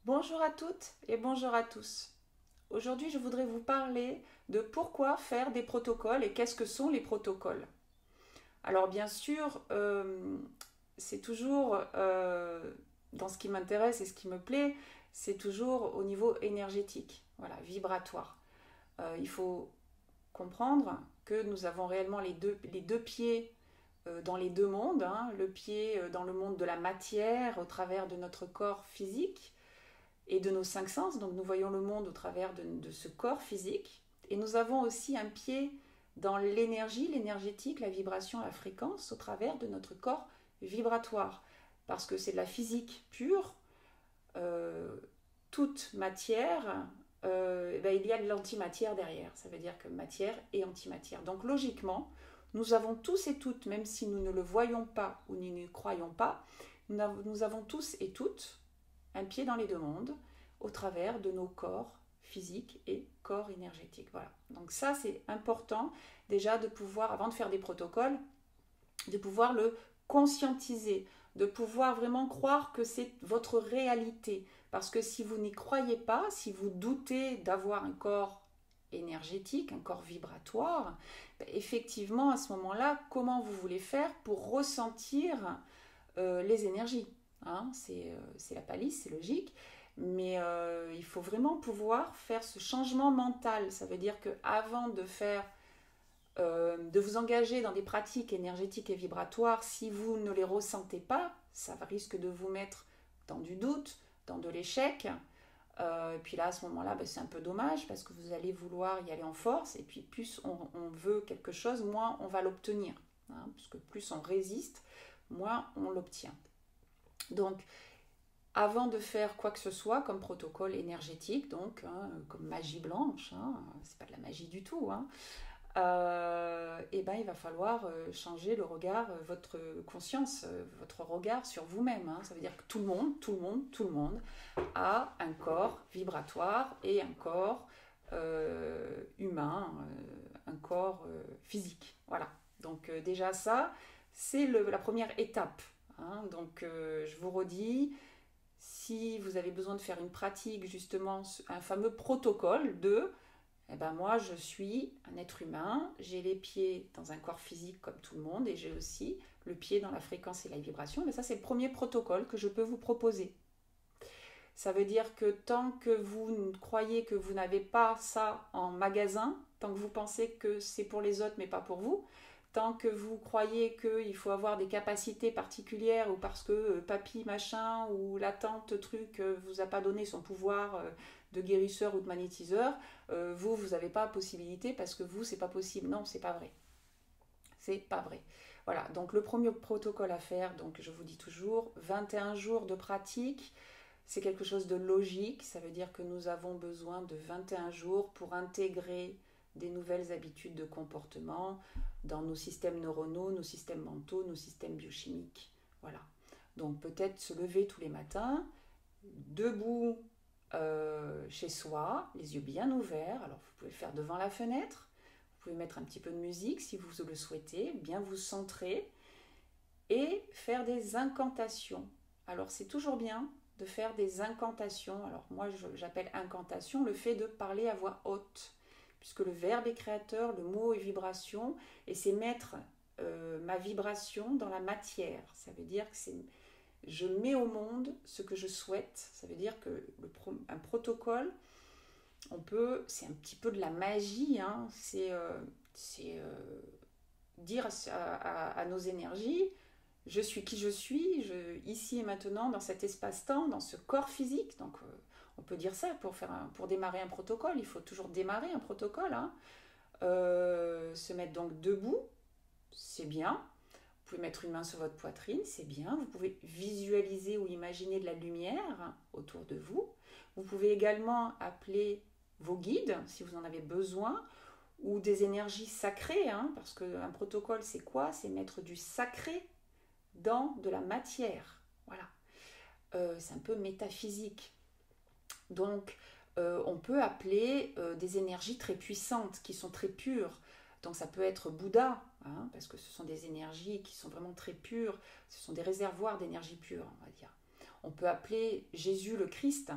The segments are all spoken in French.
Bonjour à toutes et bonjour à tous. Aujourd'hui, je voudrais vous parler de pourquoi faire des protocoles et qu'est-ce que sont les protocoles. Alors bien sûr, c'est toujours, dans ce qui m'intéresse et ce qui me plaît, c'est toujours au niveau énergétique, voilà, vibratoire. Il faut comprendre que nous avons réellement les deux pieds dans les deux mondes, hein, le pied dans le monde de la matière au travers de notre corps physique et de nos cinq sens. Donc nous voyons le monde au travers de ce corps physique. Et nous avons aussi un pied dans l'énergie, l'énergétique, la vibration, la fréquence au travers de notre corps vibratoire. Parce que c'est de la physique pure. Euh, Toute matière, il y a de l'antimatière derrière. Ça veut dire que matière et antimatière. Donc logiquement, nous avons tous et toutes, même si nous ne le voyons pas ou nous ne croyons pas, nous avons tous et toutes un pied dans les deux mondes au travers de nos corps physiques et corps énergétiques. Voilà. Donc ça, c'est important déjà de pouvoir, avant de faire des protocoles, de pouvoir le conscientiser, de pouvoir vraiment croire que c'est votre réalité. Parce que si vous n'y croyez pas, si vous doutez d'avoir un corps énergétique, un corps vibratoire, effectivement, à ce moment-là, comment vous voulez faire pour ressentir les énergies, hein, c'est la palisse, c'est logique, mais il faut vraiment pouvoir faire ce changement mental. Ça veut dire qu'avant de vous engager dans des pratiques énergétiques et vibratoires, si vous ne les ressentez pas, ça risque de vous mettre dans du doute, dans de l'échec. Et puis là, à ce moment-là, c'est un peu dommage parce que vous allez vouloir y aller en force. Et puis plus on veut quelque chose, moins on va l'obtenir, hein, parce que plus on résiste, moins on l'obtient. Donc, avant de faire quoi que ce soit comme protocole énergétique, donc hein, comme magie blanche, hein, c'est pas de la magie du tout, hein, il va falloir changer le regard, votre conscience, votre regard sur vous-même. Hein. Ça veut dire que tout le monde a un corps vibratoire et un corps humain, un corps physique. Voilà. Donc déjà ça, c'est la première étape. Hein. Donc je vous redis, si vous avez besoin de faire une pratique, justement, un fameux protocole de moi, je suis un être humain, j'ai les pieds dans un corps physique comme tout le monde et j'ai aussi le pied dans la fréquence et la vibration. Mais ça, c'est le premier protocole que je peux vous proposer. Ça veut dire que tant que vous croyez que vous n'avez pas ça en magasin, tant que vous pensez que c'est pour les autres mais pas pour vous, tant que vous croyez qu'il faut avoir des capacités particulières ou parce que papy machin ou la tante truc vous a pas donné son pouvoir de guérisseur ou de magnétiseur, vous n'avez pas possibilité parce que vous c'est pas possible. Non, c'est pas vrai. C'est pas vrai. Voilà, donc le premier protocole à faire, donc je vous dis toujours, 21 jours de pratique, c'est quelque chose de logique, ça veut dire que nous avons besoin de 21 jours pour intégrer des nouvelles habitudes de comportement dans nos systèmes neuronaux, nos systèmes mentaux, nos systèmes biochimiques. Voilà. Donc peut-être se lever tous les matins, debout chez soi, les yeux bien ouverts. Alors vous pouvez le faire devant la fenêtre, vous pouvez mettre un petit peu de musique si vous le souhaitez, bien vous centrer et faire des incantations. Alors c'est toujours bien de faire des incantations. Alors moi j'appelle incantation le fait de parler à voix haute, puisque le verbe est créateur, le mot est vibration, et c'est mettre ma vibration dans la matière. Ça veut dire que je mets au monde ce que je souhaite. Ça veut dire que un protocole, c'est un petit peu de la magie, hein, c'est dire à nos énergies, je suis qui je suis, ici et maintenant, dans cet espace-temps, dans ce corps physique. Donc, on peut dire ça pour démarrer un protocole. Il faut toujours démarrer un protocole. Hein. Se mettre donc debout, c'est bien. Vous pouvez mettre une main sur votre poitrine, c'est bien. Vous pouvez visualiser ou imaginer de la lumière autour de vous. Vous pouvez également appeler vos guides, si vous en avez besoin, ou des énergies sacrées, hein, parce qu'un protocole, c'est quoi? C'est mettre du sacré dans de la matière. Voilà. C'est un peu métaphysique. Donc, on peut appeler des énergies très puissantes, qui sont très pures. Donc, ça peut être Bouddha, hein, parce que ce sont des énergies qui sont vraiment très pures. Ce sont des réservoirs d'énergie pure, on va dire. On peut appeler Jésus le Christ,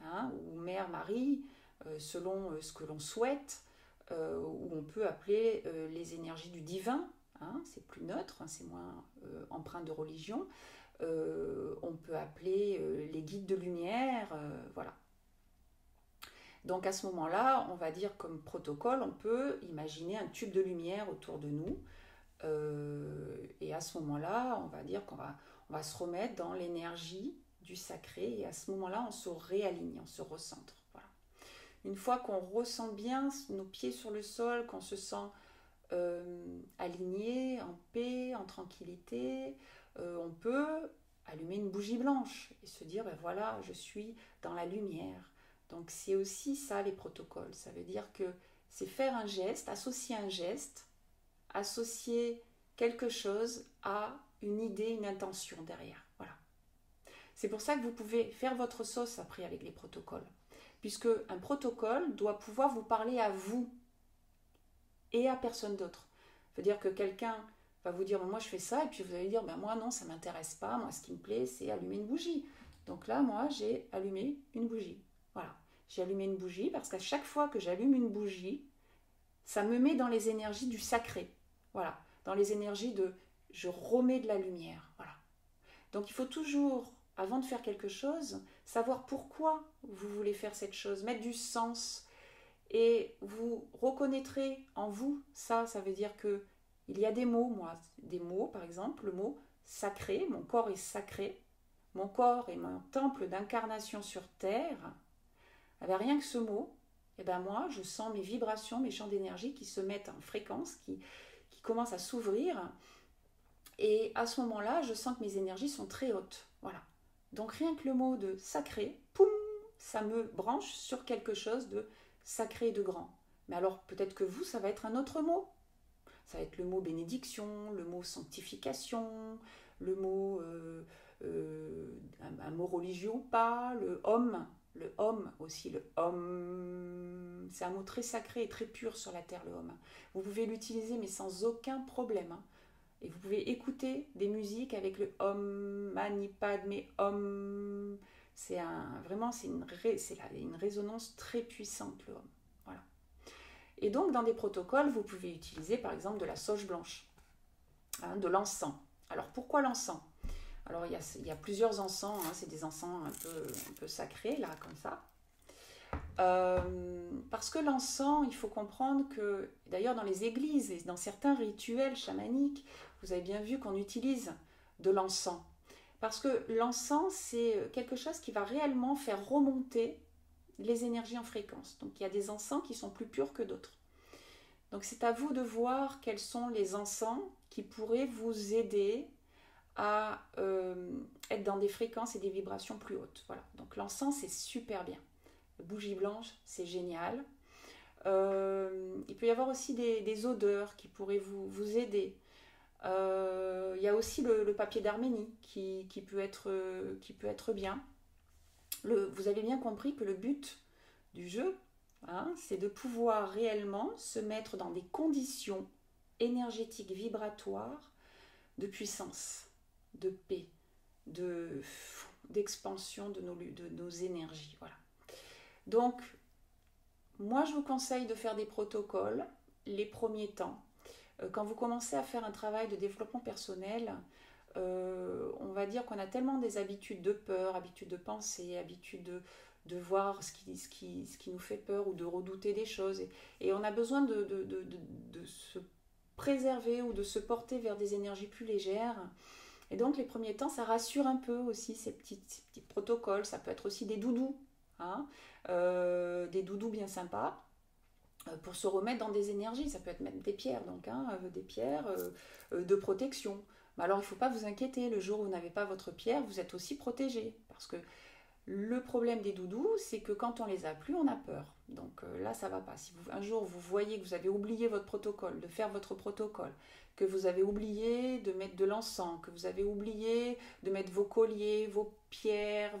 hein, ou mère, mari, selon ce que l'on souhaite, ou on peut appeler les énergies du divin, hein, c'est plus neutre, hein, c'est moins empreint de religion. On peut appeler les guides de lumière, voilà. Donc à ce moment-là, on va dire comme protocole, on peut imaginer un tube de lumière autour de nous. Et à ce moment-là, on va dire on va se remettre dans l'énergie du sacré. Et à ce moment-là, on se réaligne, on se recentre. Voilà. Une fois qu'on ressent bien nos pieds sur le sol, qu'on se sent aligné, en paix, en tranquillité, on peut allumer une bougie blanche et se dire, ben voilà, je suis dans la lumière. Donc c'est aussi ça les protocoles. Ça veut dire que c'est faire un geste, associer quelque chose à une idée, une intention derrière. Voilà. C'est pour ça que vous pouvez faire votre sauce après avec les protocoles. Puisque un protocole doit pouvoir vous parler à vous et à personne d'autre. Ça veut dire que quelqu'un va vous dire, moi je fais ça, et puis vous allez dire, ben moi non, ça ne m'intéresse pas, moi ce qui me plaît c'est allumer une bougie. Donc là, moi j'ai allumé une bougie. Voilà. J'ai allumé une bougie parce qu'à chaque fois que j'allume une bougie, ça me met dans les énergies du sacré. Voilà. Dans les énergies de je remets de la lumière. Voilà. Donc il faut toujours, avant de faire quelque chose, savoir pourquoi vous voulez faire cette chose, mettre du sens. Et vous reconnaîtrez en vous ça veut dire que il y a des mots, par exemple, le mot sacré, mon corps est sacré, mon corps est mon temple d'incarnation sur terre. Eh bien, rien que ce mot, eh bien, moi, je sens mes vibrations, mes champs d'énergie qui se mettent en fréquence, qui commencent à s'ouvrir. Et à ce moment-là, je sens que mes énergies sont très hautes. Voilà. Donc rien que le mot de sacré, poum, ça me branche sur quelque chose de sacré et de grand. Mais alors peut-être que vous, ça va être un autre mot. Ça va être le mot bénédiction, le mot sanctification, le mot un mot religieux ou pas, le homme aussi, le homme, c'est un mot très sacré et très pur sur la terre, le homme. Vous pouvez l'utiliser mais sans aucun problème. Hein. Et vous pouvez écouter des musiques avec le Om, Mani Padme Om. Vraiment, c'est une résonance très puissante, le Om. Voilà. Et donc, dans des protocoles, vous pouvez utiliser par exemple de la sauge blanche, hein, de l'encens. Alors, pourquoi l'encens? Alors, il y a plusieurs encens, hein, c'est des encens un peu sacrés, là, comme ça. Parce que l'encens, il faut comprendre que, d'ailleurs dans les églises et dans certains rituels chamaniques, vous avez bien vu qu'on utilise de l'encens. Parce que l'encens, c'est quelque chose qui va réellement faire remonter les énergies en fréquence. Donc il y a des encens qui sont plus purs que d'autres. Donc c'est à vous de voir quels sont les encens qui pourraient vous aider à être dans des fréquences et des vibrations plus hautes. Voilà. Donc l'encens, c'est super bien. Bougie blanche, c'est génial. Il peut y avoir aussi des odeurs qui pourraient vous aider. Il y a aussi le papier d'Arménie qui peut être bien. Vous avez bien compris que le but du jeu, hein, c'est de pouvoir réellement se mettre dans des conditions énergétiques vibratoires de puissance, de paix, d'expansion de nos énergies. Voilà. Donc, moi, je vous conseille de faire des protocoles les premiers temps. Quand vous commencez à faire un travail de développement personnel, on va dire qu'on a tellement des habitudes de peur, habitudes de penser, habitudes de voir ce qui nous fait peur ou de redouter des choses. Et on a besoin de se préserver ou de se porter vers des énergies plus légères. Et donc, les premiers temps, ça rassure un peu aussi ces petits protocoles. Ça peut être aussi des doudous. Hein, des doudous bien sympas pour se remettre dans des énergies. Ça peut être mettre des pierres, donc des pierres de protection. Mais alors il ne faut pas vous inquiéter, le jour où vous n'avez pas votre pierre, vous êtes aussi protégé. Parce que le problème des doudous, c'est que quand on les a plus, on a peur. Donc là, ça ne va pas. Si un jour vous voyez que vous avez oublié votre protocole, de faire votre protocole, que vous avez oublié de mettre de l'encens, que vous avez oublié de mettre vos colliers, vos pierres,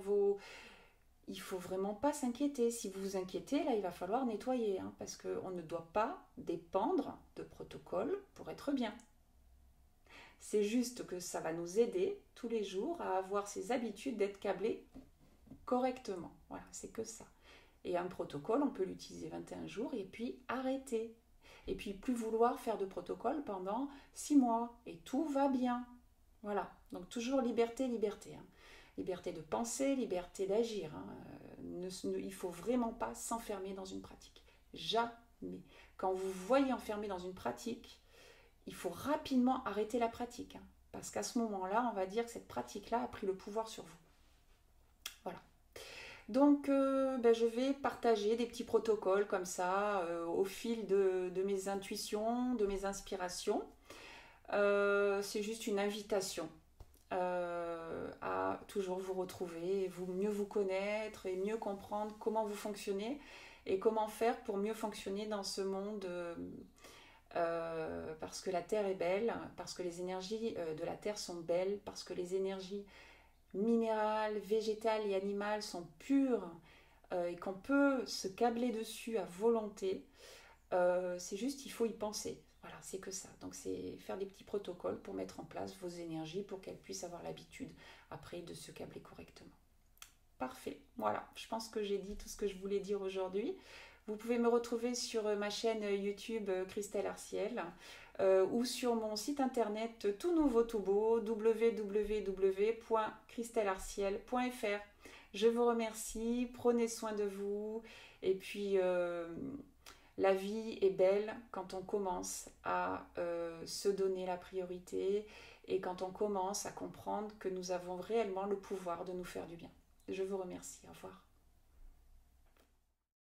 il ne faut vraiment pas s'inquiéter. Si vous vous inquiétez, là, il va falloir nettoyer, hein, parce qu'on ne doit pas dépendre de protocole pour être bien. C'est juste que ça va nous aider tous les jours à avoir ces habitudes d'être câblés correctement. Voilà. c'est que ça. Et un protocole, on peut l'utiliser 21 jours et puis arrêter. Et puis plus vouloir faire de protocole pendant 6 mois. Et tout va bien. Voilà. Donc toujours liberté, liberté. Hein. Liberté de penser, liberté d'agir. Hein. Il ne faut vraiment pas s'enfermer dans une pratique. Jamais. Quand vous vous voyez enfermé dans une pratique, il faut rapidement arrêter la pratique. Hein. Parce qu'à ce moment-là, on va dire que cette pratique-là a pris le pouvoir sur vous. Voilà. Donc, je vais partager des petits protocoles comme ça au fil de mes intuitions, de mes inspirations. C'est juste une invitation à toujours vous retrouver, mieux vous connaître et mieux comprendre comment vous fonctionnez et comment faire pour mieux fonctionner dans ce monde parce que la Terre est belle, parce que les énergies de la Terre sont belles, parce que les énergies minérales, végétales et animales sont pures et qu'on peut se câbler dessus à volonté. C'est juste, il faut y penser. Voilà, c'est que ça. Donc c'est faire des petits protocoles pour mettre en place vos énergies pour qu'elles puissent avoir l'habitude après de se câbler correctement. Parfait. Voilà, je pense que j'ai dit tout ce que je voulais dire aujourd'hui. Vous pouvez me retrouver sur ma chaîne YouTube Christelle Arciel ou sur mon site internet tout nouveau tout beau www.christellearciel.fr. Je vous remercie, prenez soin de vous et puis la vie est belle quand on commence à se donner la priorité et quand on commence à comprendre que nous avons réellement le pouvoir de nous faire du bien. Je vous remercie. Au revoir.